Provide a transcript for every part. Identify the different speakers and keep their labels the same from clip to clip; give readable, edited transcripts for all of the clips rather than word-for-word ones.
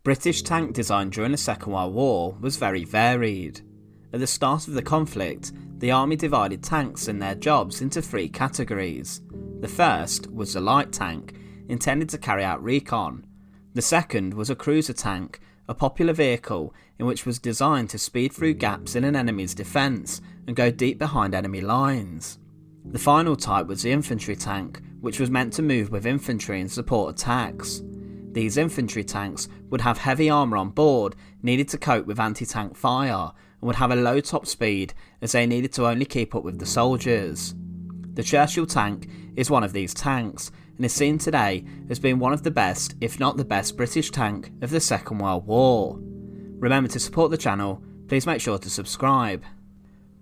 Speaker 1: British tank design during the Second World War was very varied. At the start of the conflict, the army divided tanks and their jobs into three categories. The first was the light tank, intended to carry out recon. The second was a cruiser tank, a popular vehicle in which was designed to speed through gaps in an enemy's defence and go deep behind enemy lines. The final type was the infantry tank, which was meant to move with infantry and support attacks. These infantry tanks would have heavy armour on board needed to cope with anti-tank fire, and would have a low top speed as they needed to only keep up with the soldiers. The Churchill tank is one of these tanks and is seen today as being one of the best, if not the best, British tank of the Second World War. Remember to support the channel, please make sure to subscribe.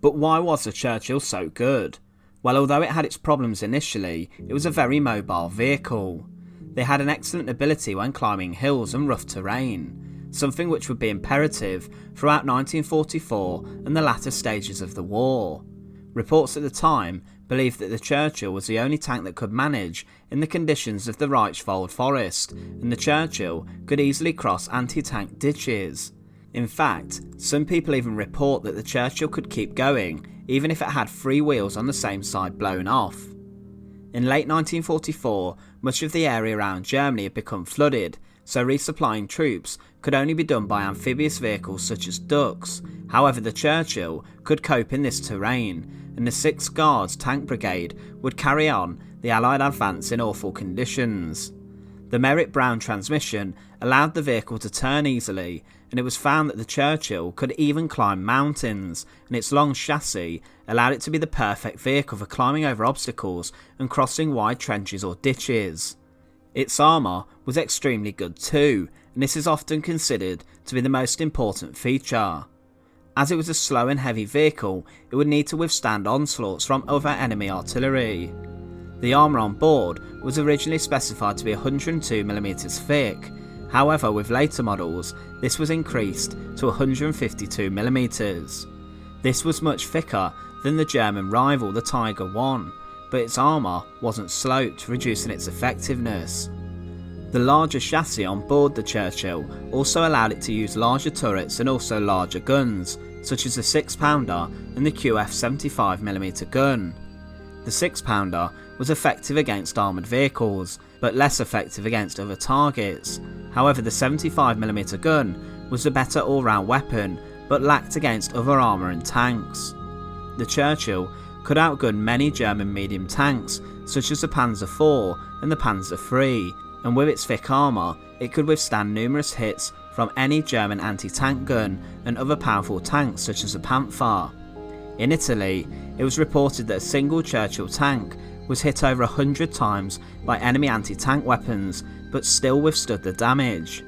Speaker 1: But why was the Churchill so good? Well, although it had its problems initially, it was a very mobile vehicle. They had an excellent ability when climbing hills and rough terrain, something which would be imperative throughout 1944 and the latter stages of the war. Reports at the time believed that the Churchill was the only tank that could manage in the conditions of the Reichswald forest, and the Churchill could easily cross anti-tank ditches. In fact, some people even report that the Churchill could keep going even if it had three wheels on the same side blown off. In late 1944, much of the area around Germany had become flooded, so resupplying troops could only be done by amphibious vehicles such as ducks. However, the Churchill could cope in this terrain, and the 6th Guards Tank Brigade would carry on the Allied advance in awful conditions. The Merritt-Brown transmission allowed the vehicle to turn easily, and it was found that the Churchill could even climb mountains, and its long chassis allowed it to be the perfect vehicle for climbing over obstacles and crossing wide trenches or ditches. Its armour was extremely good too, and this is often considered to be the most important feature. As it was a slow and heavy vehicle, it would need to withstand onslaughts from other enemy artillery. The armour on board was originally specified to be 102mm thick, however with later models this was increased to 152mm. This was much thicker than the German rival the Tiger I, but its armour wasn't sloped, reducing its effectiveness. The larger chassis on board the Churchill also allowed it to use larger turrets and also larger guns, such as the 6-pounder and the QF 75mm gun. The 6-pounder was effective against armoured vehicles, but less effective against other targets. However, the 75mm gun was a better all-round weapon, but lacked against other armour and tanks. The Churchill could outgun many German medium tanks, such as the Panzer IV and the Panzer III, and with its thick armour, it could withstand numerous hits from any German anti-tank gun and other powerful tanks such as the Panther. In Italy, it was reported that a single Churchill tank was hit over 100 times by enemy anti-tank weapons, but still withstood the damage.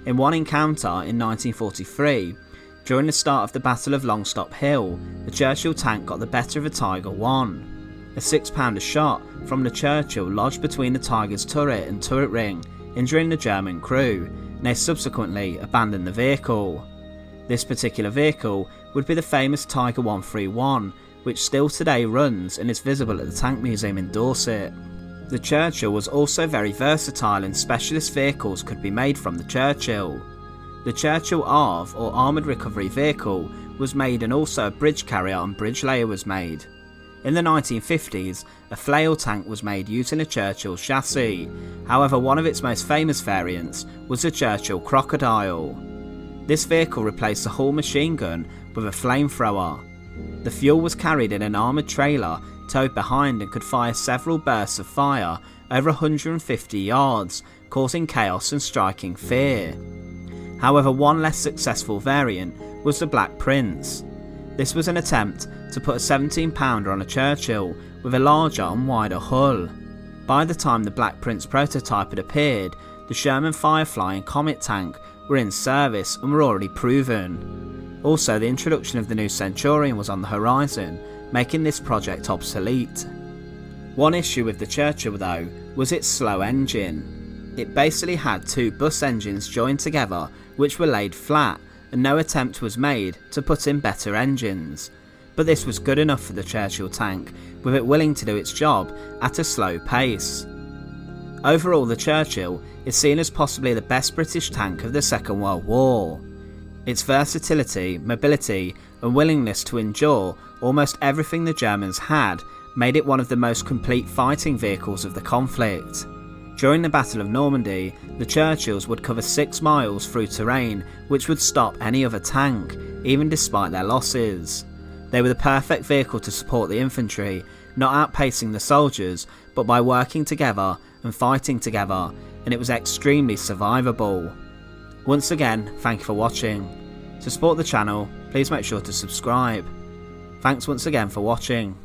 Speaker 1: In one encounter in 1943, during the start of the Battle of Longstop Hill, the Churchill tank got the better of a Tiger I. A 6-pounder shot from the Churchill lodged between the Tiger's turret and turret ring, injuring the German crew, and they subsequently abandoned the vehicle. This particular vehicle would be the famous Tiger 131, which still today runs and is visible at the Tank Museum in Dorset. The Churchill was also very versatile, and specialist vehicles could be made from the Churchill. The Churchill AVRE, or Armoured Recovery Vehicle, was made, and also a bridge carrier and bridge layer was made. In the 1950s, a flail tank was made using a Churchill chassis. However, one of its most famous variants was the Churchill Crocodile. This vehicle replaced the Hall machine gun with a flamethrower. The fuel was carried in an armoured trailer towed behind and could fire several bursts of fire over 150 yards, causing chaos and striking fear. However, one less successful variant was the Black Prince. This was an attempt to put a 17-pounder on a Churchill with a larger and wider hull. By the time the Black Prince prototype had appeared, the Sherman Firefly and Comet tank were in service and were already proven. Also, the introduction of the new Centurion was on the horizon, making this project obsolete. One issue with the Churchill though was its slow engine. It basically had two bus engines joined together which were laid flat, and no attempt was made to put in better engines. But this was good enough for the Churchill tank, with it willing to do its job at a slow pace. Overall, the Churchill is seen as possibly the best British tank of the Second World War. Its versatility, mobility and willingness to endure almost everything the Germans had made it one of the most complete fighting vehicles of the conflict. During the Battle of Normandy, the Churchills would cover 6 miles through terrain which would stop any other tank, even despite their losses. They were the perfect vehicle to support the infantry, not outpacing the soldiers, but by working together and fighting together, and it was extremely survivable. Once again, thank you for watching. To support the channel, please make sure to subscribe. Thanks once again for watching.